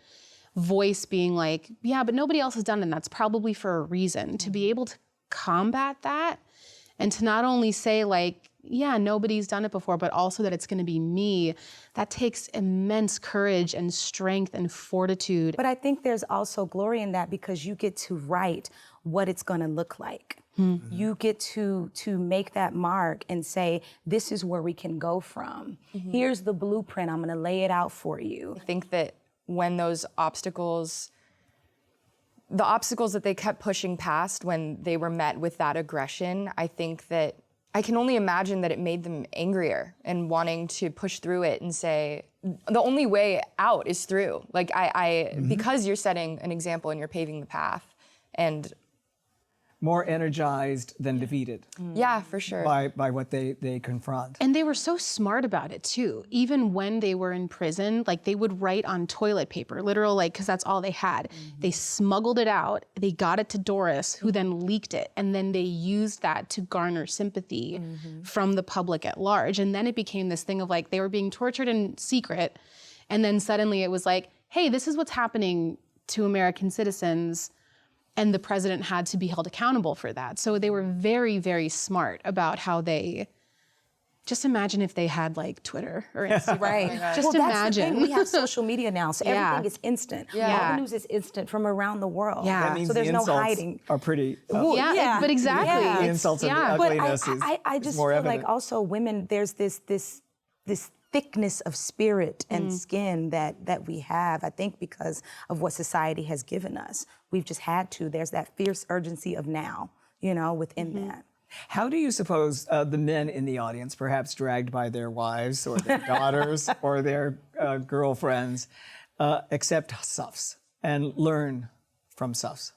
Speaker 6: voice being like, yeah, but nobody else has done it, and that's probably for a reason. To be able to combat that, and to not only say like, yeah, nobody's done it before, but also that it's going to be me, that takes immense courage and strength and fortitude.
Speaker 7: But I think there's also glory in that, because you get to write what it's going to look like. You get to make that mark and say, this is where we can go from. Here's the blueprint. I'm going to lay it out for you.
Speaker 8: I think that when those obstacles, the obstacles that they kept pushing past when they were met with that aggression, I think that I can only imagine that it made them angrier and wanting to push through it and say, the only way out is through. Like because you're setting an example and you're paving the path, and
Speaker 2: More energized than defeated
Speaker 8: yeah, for sure.
Speaker 2: by what they confront.
Speaker 6: And they were so smart about it too. Even when they were in prison, like they would write on toilet paper, literal, like, because that's all they had. They smuggled it out, they got it to Doris, who then leaked it. And then they used that to garner sympathy from the public at large. And then it became this thing of like, they were being tortured in secret. And then suddenly it was like, hey, this is what's happening to American citizens. And the president had to be held accountable for that. So they were very, very smart about how they just imagine if they had like Twitter or Instagram.
Speaker 7: Right.
Speaker 6: Just
Speaker 7: Well, that's the
Speaker 6: imagine.
Speaker 7: thing. We have social media now, so
Speaker 6: Yeah.
Speaker 7: everything is instant.
Speaker 6: Yeah.
Speaker 7: All the news is instant from around the world.
Speaker 6: Yeah.
Speaker 2: That means
Speaker 7: So there's
Speaker 2: the
Speaker 7: no
Speaker 2: insults
Speaker 7: hiding.
Speaker 2: are pretty.
Speaker 6: yeah,
Speaker 7: yeah.
Speaker 6: but exactly.
Speaker 7: Yeah.
Speaker 2: The
Speaker 6: It's-
Speaker 2: insults and the
Speaker 6: yeah.
Speaker 2: ugly-
Speaker 7: But
Speaker 2: Ugliness is-
Speaker 7: I
Speaker 2: is
Speaker 7: just
Speaker 2: more
Speaker 7: feel
Speaker 2: evident.
Speaker 7: like also women, there's this thickness of spirit and skin that we have. I think because of what society has given us, we've just had to. There's that fierce urgency of now, within that.
Speaker 2: How do you suppose the men in the audience, perhaps dragged by their wives or their daughters or their girlfriends, accept SUFs and learn from SUFs?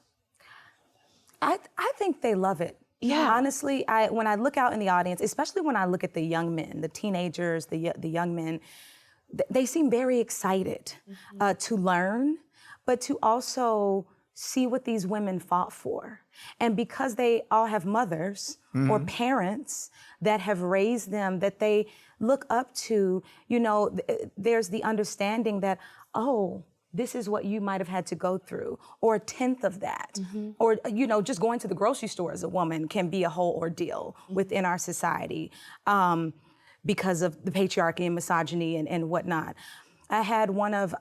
Speaker 7: I think they love it.
Speaker 6: Yeah.
Speaker 7: Honestly, when I look out in the audience, especially when I look at the young men, the teenagers, the young men, they seem very excited to learn, but to also see what these women fought for. And because they all have mothers or parents that have raised them, that they look up to, there's the understanding that, oh, this is what you might have had to go through, or a tenth of that. Or, just going to the grocery store as a woman can be a whole ordeal within our society because of the patriarchy and misogyny and whatnot. I had one of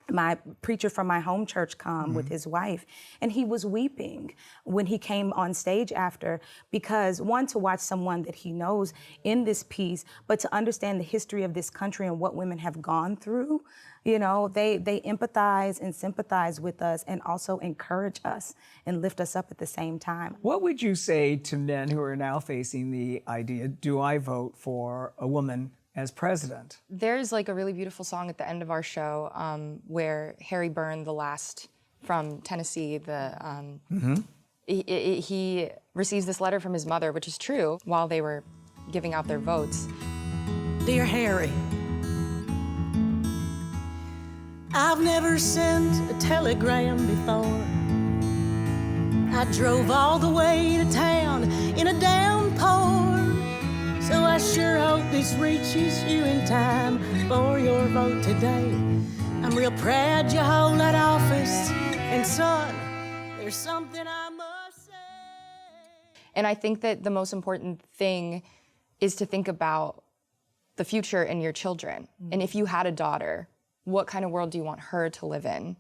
Speaker 7: my preacher from my home church come with his wife, and he was weeping when he came on stage after, because one, to watch someone that he knows in this piece, but to understand the history of this country and what women have gone through. They empathize and sympathize with us and also encourage us and lift us up at the same time.
Speaker 2: What would you say to men who are now facing the idea, do I vote for a woman as president?
Speaker 8: There's like a really beautiful song at the end of our show where Harry Byrne, the last from Tennessee, he receives this letter from his mother, which is true, while they were giving out their votes.
Speaker 5: Dear Harry, I've never sent a telegram before. I drove all the way to town in a downpour. So I sure hope this reaches you in time for your vote today. I'm real proud you hold that office. And son, there's something I must say.
Speaker 8: And I think that the most important thing is to think about the future and your children. And if you had a daughter, what kind of world do you want her to live in?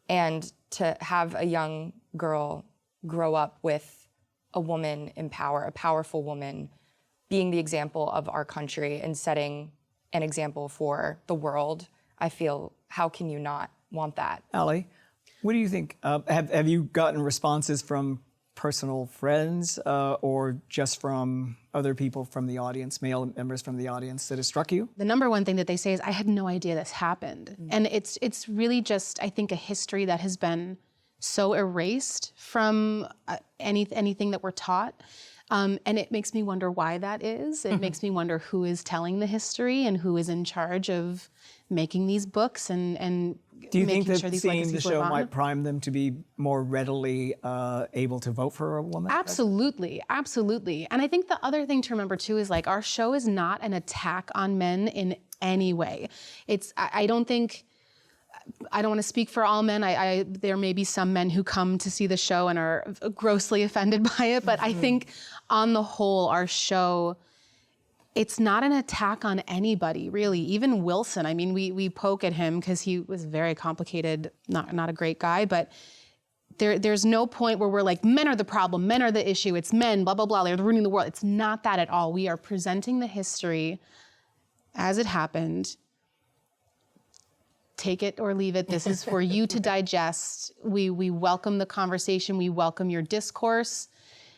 Speaker 8: And to have a young girl grow up with a woman in power, a powerful woman, being the example of our country and setting an example for the world, I feel, how can you not want that?
Speaker 2: Allie, what do you think? Have you gotten responses from personal friends or just from other people from the audience, male members from the audience, that has struck you?
Speaker 6: The number one thing that they say is, I had no idea this happened. And it's really just, I think, a history that has been so erased from anything that we're taught. And it makes me wonder why that is. It makes me wonder who is telling the history and who is in charge of making these books and
Speaker 2: Do you think
Speaker 6: making
Speaker 2: that
Speaker 6: sure these
Speaker 2: seeing
Speaker 6: legacies
Speaker 2: the
Speaker 6: live
Speaker 2: show
Speaker 6: on.
Speaker 2: might prime them to be more readily able to vote for a woman?
Speaker 6: Absolutely, absolutely. And I think the other thing to remember too is, like, our show is not an attack on men in any way. I don't want to speak for all men. There may be some men who come to see the show and are grossly offended by it, but I think on the whole, our show, it's not an attack on anybody, really. Even Wilson, I mean, we poke at him because he was very complicated, not a great guy, but there's no point where we're like, men are the problem, men are the issue, it's men, blah, blah, blah, they're ruining the world. It's not that at all. We are presenting the history as it happened. Take it or leave it. This is for you to digest. We welcome the conversation. We welcome your discourse,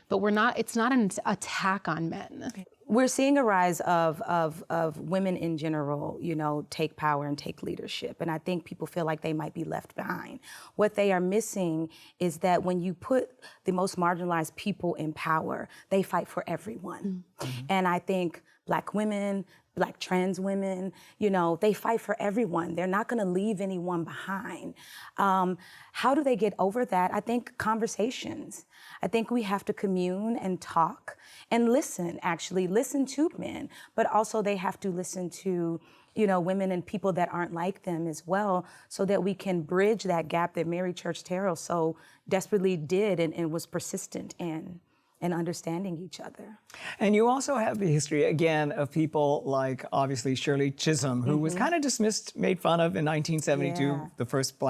Speaker 6: but it's not an attack on men.
Speaker 7: We're seeing a rise of women in general, take power and take leadership. And I think people feel like they might be left behind. What they are missing is that when you put the most marginalized people in power, they fight for everyone. And I think Black women, Black trans women, they fight for everyone. They're not gonna leave anyone behind. How do they get over that? I think conversations. I think we have to commune and talk and listen to men, but also they have to listen to, women and people that aren't like them as well, so that we can bridge that gap that Mary Church Terrell so desperately did and was persistent in. and understanding each other.
Speaker 2: And you also have the history, again, of people like, obviously, Shirley Chisholm, who was kind of dismissed, made fun of in 1972,
Speaker 7: Yeah.
Speaker 2: the first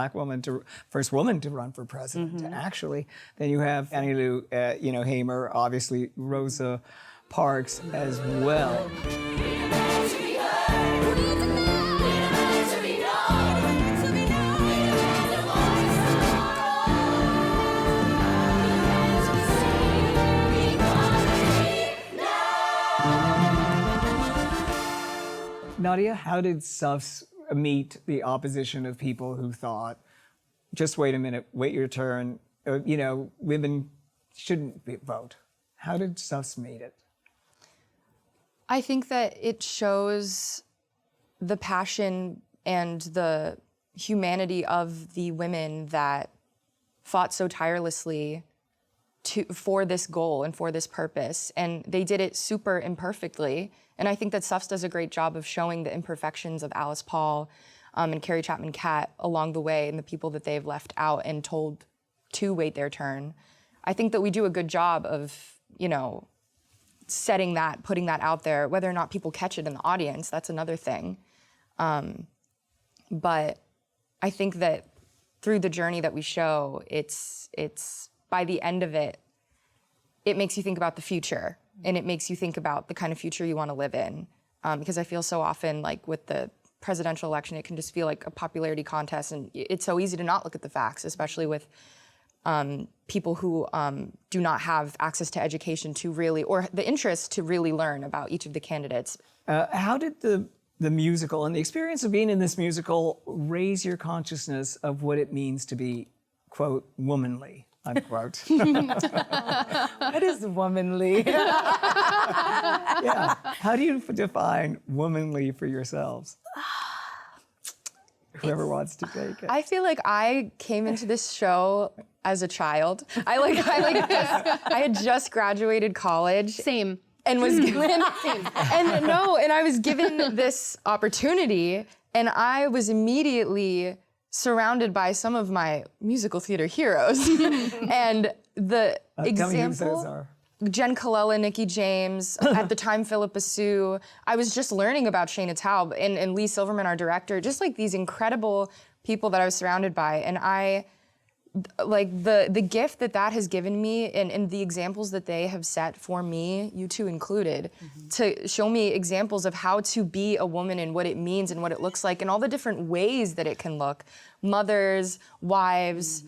Speaker 2: first woman to run for president, actually. Then you have Annie Lou, Hamer, obviously Rosa Parks as well. Nadia, how did Suffs meet the opposition of people who thought, just wait a minute, wait your turn, women shouldn't vote? How did Suffs meet it?
Speaker 8: I think that it shows the passion and the humanity of the women that fought so tirelessly for this goal and for this purpose. And they did it super imperfectly. And I think that Suffs does a great job of showing the imperfections of Alice Paul and Carrie Chapman Catt along the way and the people that they've left out and told to wait their turn. I think that we do a good job of, setting that, putting that out there. Whether or not people catch it in the audience, that's another thing. But I think that through the journey that we show, it's by the end of it, it makes you think about the future. And it makes you think about the kind of future you want to live in. Because I feel so often, like with the presidential election, it can just feel like a popularity contest. And it's so easy to not look at the facts, especially with people who do not have access to education to really, or the interest to really learn about each of the candidates.
Speaker 2: How did the musical and the experience of being in this musical raise your consciousness of what it means to be, quote, womanly, unquote?
Speaker 7: What is womanly?
Speaker 2: Yeah. How do you define womanly for yourselves? Whoever wants to take it.
Speaker 8: I feel like I came into this show as a child. I had just graduated college.
Speaker 6: Same.
Speaker 8: And was given and I was given this opportunity, and I was immediately surrounded by some of my musical theater heroes. And the
Speaker 2: Tell me who those
Speaker 8: example,
Speaker 2: are.
Speaker 8: Jen Colella, Nikki James, at the time Philippa Sue. I was just learning about Shayna Taub and Lee Silverman, our director, just like these incredible people that I was surrounded by. And I, like the gift that has given me and the examples that they have set for me, you two included, to show me examples of how to be a woman and what it means and what it looks like and all the different ways that it can look. Mothers, wives,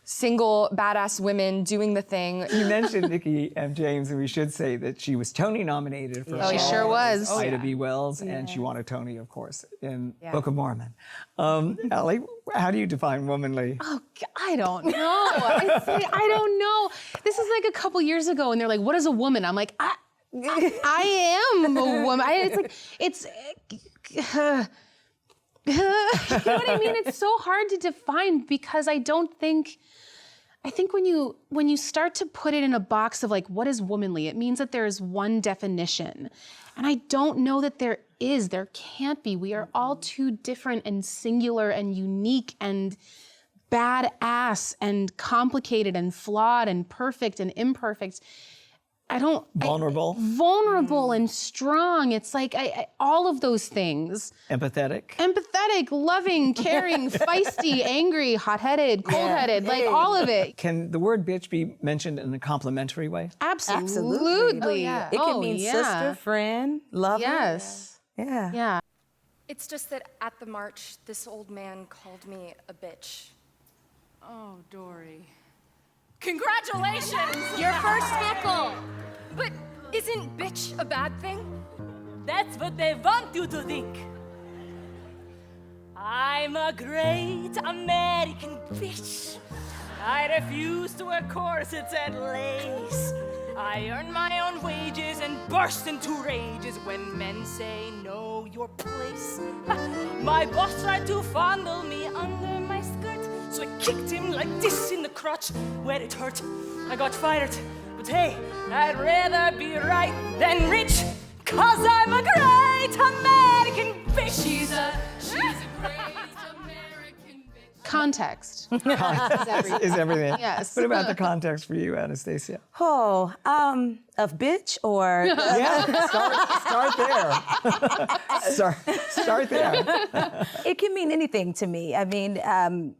Speaker 8: single badass women doing the thing.
Speaker 2: You mentioned Nikki M. James, and we should say that she was Tony nominated for
Speaker 6: Oh, she sure was.
Speaker 2: Ida B. Wells, and she won a Tony, of course, in Book of Mormon. Allie, how do you define womanly?
Speaker 6: Oh, I don't know. I don't know. This is like a couple years ago, and they're like, "What is a woman?" I'm like, I am a woman. You know what I mean? It's so hard to define because I think when you start to put it in a box of like, what is womanly? It means that there is one definition. And I don't know that there can't be. We are all too different and singular and unique and badass and complicated and flawed and perfect and imperfect. Vulnerable and strong. It's like all of those things.
Speaker 2: Empathetic,
Speaker 6: Loving, caring, feisty, angry, hot-headed, cold-headed, like all of it.
Speaker 2: Can the word bitch be mentioned in a complimentary way?
Speaker 6: Absolutely.
Speaker 7: It can mean sister, friend, lover.
Speaker 6: Yes.
Speaker 7: Yeah.
Speaker 6: Yeah.
Speaker 10: It's just that at the march, this old man called me a bitch.
Speaker 3: Oh, Dory. Congratulations! Your first heckle!
Speaker 10: But isn't bitch a bad thing?
Speaker 3: That's what they want you to think. I'm a great American bitch. I refuse to wear corsets and lace. I earn my own wages and burst into rages when men say know your place. My boss tried to fondle me under my skirt, so I kicked him like this in the crotch where it hurt. I got fired, but hey, I'd rather be right than rich, 'cause I'm a great American bitch. She's a great American bitch.
Speaker 6: Context.
Speaker 2: Is everything.
Speaker 6: Yes.
Speaker 2: What about the context for you, Anastasia?
Speaker 7: Oh, of bitch or
Speaker 2: Yeah, start there. start there.
Speaker 7: it can mean anything to me. I mean,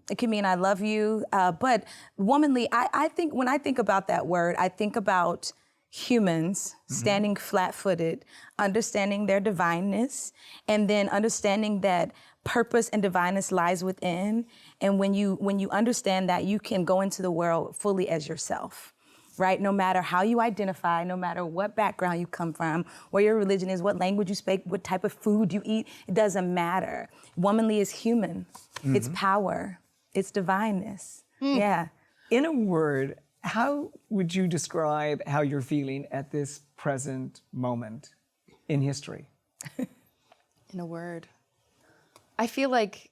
Speaker 7: it can mean I love you, but womanly, I think when I think about that word, I think about humans standing flat-footed, understanding their divineness, and then understanding that purpose and divineness lies within. And when you understand that, you can go into the world fully as yourself, right? No matter how you identify, no matter what background you come from, where your religion is, what language you speak, what type of food you eat, it doesn't matter. Womanly is human. It's power. It's divineness. Yeah.
Speaker 2: In a word, how would you describe how you're feeling at this present moment in history?
Speaker 8: In a word, I feel like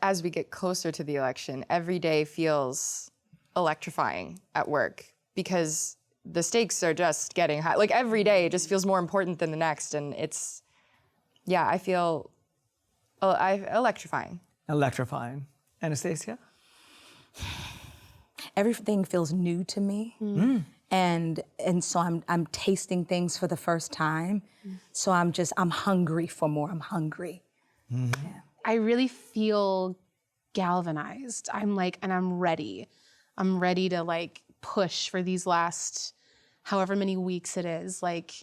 Speaker 8: as we get closer to the election, every day feels electrifying at work because the stakes are just getting high. Like every day just feels more important than the next. And it's, yeah, I feel electrifying.
Speaker 2: Electrifying. Anastasia?
Speaker 7: Everything feels new to me. And so I'm tasting things for the first time. So I'm hungry for more. I'm hungry. Yeah.
Speaker 6: I really feel galvanized. And I'm ready. I'm ready to like push for these last however many weeks it is. Like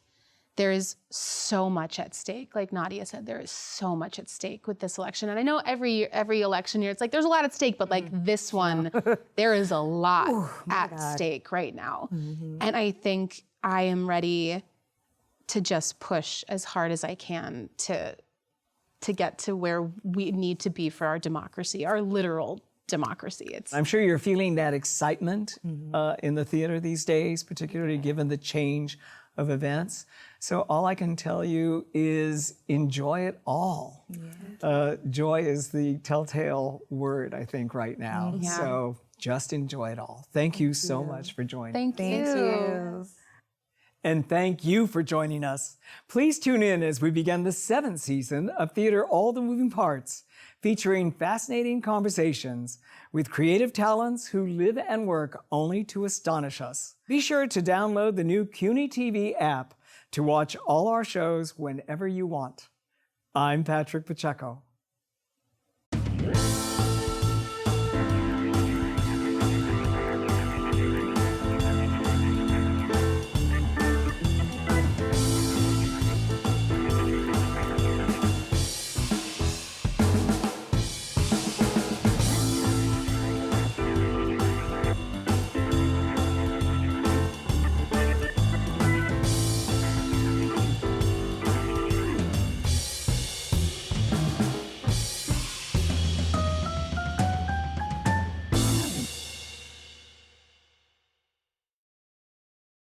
Speaker 6: there is so much at stake. Like Nadia said, there is so much at stake with this election. And I know every election year, it's like there's a lot at stake, but like this one, there is a lot at stake right now. And I think I am ready to just push as hard as I can to get to where we need to be for our democracy, our literal democracy.
Speaker 2: I'm sure you're feeling that excitement in the theater these days, particularly given the change of events. So all I can tell you is enjoy it all. Yeah. Joy is the telltale word, I think, right now. Yeah. So just enjoy it all. Thank you so much for joining.
Speaker 6: Thank you.
Speaker 2: And thank you for joining us. Please tune in as we begin the 7th season of Theater All the Moving Parts, featuring fascinating conversations with creative talents who live and work only to astonish us. Be sure to download the new CUNY TV app to watch all our shows whenever you want. I'm Patrick Pacheco.